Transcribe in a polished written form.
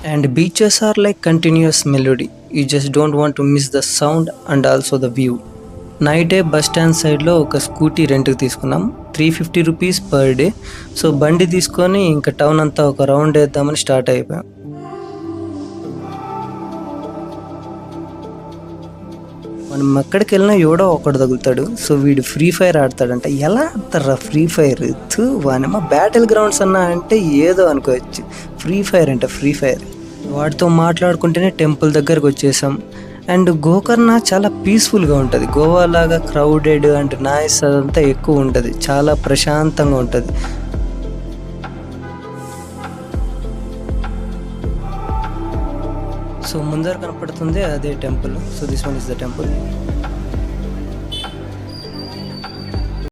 And beaches are like continuous melody. You just don't want to miss the sound and also the view. నైటే bus stand సైడ్లో ఒక scooty రెంట్కి తీసుకున్నాం. 350 rupees per day. So బండి తీసుకొని ఇంకా town అంతా ఒక రౌండ్ వేద్దామని స్టార్ట్ అయిపోయాం. మనం ఎక్కడికి వెళ్ళినా ఎవడో ఒకడు తగులుతాడు. సో వీడు ఫ్రీ ఫైర్ ఆడతాడంట. ఎలా ఆడతారా ఫ్రీ ఫైర్? వానేమో బ్యాటిల్ గ్రౌండ్స్ అన్నా అంటే ఏదో అనుకోవచ్చు. ఫ్రీ ఫైర్ అంటే ఫ్రీ ఫైర్. వాడితో మాట్లాడుకుంటేనే టెంపుల్ దగ్గరకు వచ్చేసాం. అండ్ గోకర్ణ చాలా పీస్ఫుల్గా ఉంటుంది. గోవా లాగా క్రౌడెడ్ అండ్ నాయిస్ అదంతా ఎక్కువ ఉంటుంది. చాలా ప్రశాంతంగా ఉంటుంది. సో ముందర కనపడుతుంది అదే temple. So this one is the temple.